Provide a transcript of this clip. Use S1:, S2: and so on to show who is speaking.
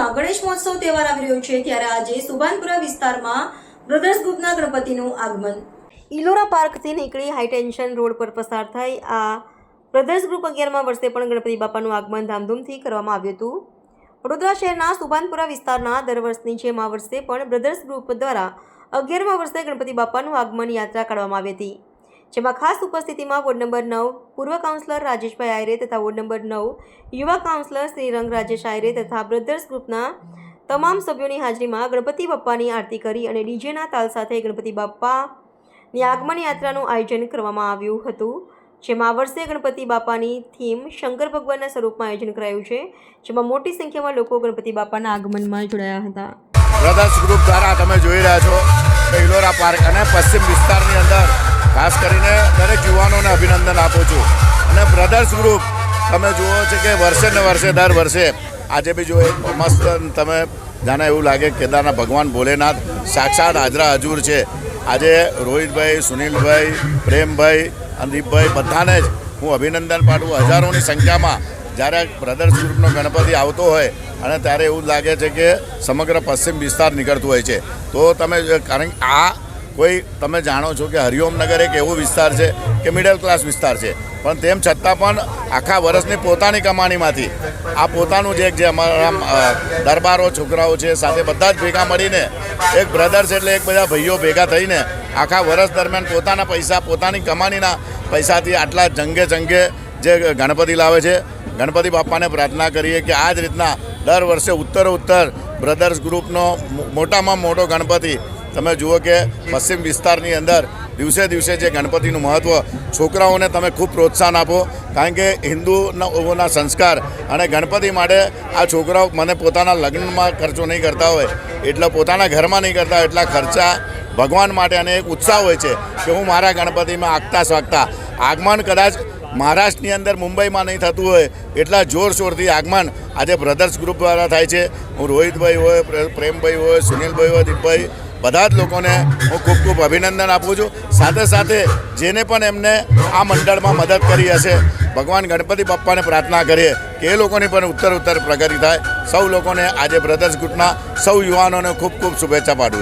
S1: રાજ્યમાં ગણેશ મહોત્સવ તહેવાર આવી રહ્યો છે ત્યારે આજે સુભાનપુરા વિસ્તારમાં બ્રધર્સ ગ્રુપના ગણપતિનું આગમન ઇલોરા પાર્કથી નીકળી હાઈટેન્શન રોડ પર પસાર થઈ આ બ્રધર્સ ગ્રુપ 11મા વર્ષે પણ ગણપતિ બાપાનું આગમન ધામધૂમથી કરવામાં આવ્યું હતું। વડોદરા શહેરના સુભાનપુરા વિસ્તારના દર વર્ષની જેમ આ વર્ષે પણ બ્રધર્સ ગ્રુપ દ્વારા 11મા વર્ષે ગણપતિ બાપાનું આગમન યાત્રા કાઢવામાં આવી હતી, જેમાં ખાસ ઉપસ્થિતિમાં વોર્ડ નંબર 9 પૂર્વ કાઉન્સિલર રાજેશભાઈ આયરે તથા વોર્ડ નંબર 9 યુવા કાઉન્સિલર શ્રીરંગ રાજેશ આયરે તથા બ્રધર્સ ગ્રુપના તમામ સભ્યોની હાજરીમાં ગણપતિ બાપ્પાની આરતી કરી અને ડીજેના તાલ સાથે ગણપતિ બાપ્પાની આગમન યાત્રાનું આયોજન કરવામાં આવ્યું હતું, જેમાં આ વર્ષે ગણપતિ બાપાની થીમ શંકર ભગવાનના સ્વરૂપમાં આયોજન કરાયું છે, જેમાં મોટી સંખ્યામાં લોકો ગણપતિ બાપાના આગમનમાં જોડાયા હતા।
S2: બ્રધર્સ ગ્રુપ દ્વારા તમે જોઈ રહ્યા છો કે ઇલોરા પાર્ક અને પશ્ચિમ વિસ્તારની અંદર ખાસ કરીને દરેક યુવાનોને અભિનંદન આપું છું। અને બ્રધર્સ ગ્રુપ તમે જુઓ છો કે વર્ષે ને વર્ષે દર વર્ષે આજે બી જો એક મસ્ત તમે જાણે એવું લાગે કેદારના ભગવાન ભોલેનાથ સાક્ષાત હાજરા હજુર છે। આજે રોહિતભાઈ, સુનિલભાઈ, પ્રેમભાઈ અને દીપભાઈ બધાને જ હું અભિનંદન પાઠવું। હજારોની સંખ્યામાં જ્યારે બ્રધર્સ ગ્રુપનો ગણપતિ આવતો હોય અને ત્યારે એવું લાગે છે કે સમગ્ર પશ્ચિમ વિસ્તાર નીકળતું હોય છે। તો તમે કારણ કે આ કોઈ તમે જાણો છો કે હરિઓમનગર એક એવો વિસ્તાર છે કે મિડલ ક્લાસ વિસ્તાર છે, પણ તેમ છતાં પણ આખા વર્ષની પોતાની કમાણીમાંથી આ પોતાનું જે અમારા દરબારો છોકરાઓ છે સાથે બધા જ ભેગા મળીને એક બ્રધર્સ એટલે એક બધા ભાઈઓ ભેગા થઈને આખા વર્ષ દરમિયાન પોતાના પૈસા પોતાની કમાણીના પૈસાથી આટલા જંગે જે ગણપતિ લાવે છે। ગણપતિ બાપાને પ્રાર્થના કરીએ કે આ જ રીતના દર વર્ષે ઉત્તર બ્રધર્સ ગ્રુપનો મોટામાં મોટો ગણપતિ તમે જુઓ કે પશ્ચિમ વિસ્તારની અંદર દિવસે જે ગણપતિનું મહત્ત્વ છોકરાઓને તમે ખૂબ પ્રોત્સાહન આપો, કારણ કે હિન્દુઓના સંસ્કાર અને ગણપતિ માટે આ છોકરાઓ મને પોતાના લગ્નમાં ખર્ચો નહીં કરતા હોય એટલે પોતાના ઘરમાં નહીં કરતા હોય એટલા ખર્ચા ભગવાન માટે અને એક ઉત્સાહ હોય છે કે હું મારા ગણપતિમાં આગતા સ્વાગતા આગમન કદાચ મહારાષ્ટ્રની અંદર મુંબઈમાં નહીં થતું હોય એટલા જોરશોરથી આગમન આજે બ્રધર્સ ગ્રુપ દ્વારા થાય છે। હું રોહિતભાઈ હોય, પ્રેમભાઈ હોય, સુનિલભાઈ હોય, દીપભાઈ બધા જ લોકોને હું ખૂબ અભિનંદન આપું છું। સાથે જેને પણ એમને આ મંડળમાં મદદ કરી હશે ભગવાન ગણપતિ બાપ્પાને પ્રાર્થના કરીએ કે એ લોકોની પણ ઉત્તર પ્રગતિ થાય। સૌ લોકોને આજે બ્રધર્સ ગ્રુપના સૌ યુવાનોને ખૂબ શુભેચ્છા પાઠવું છું।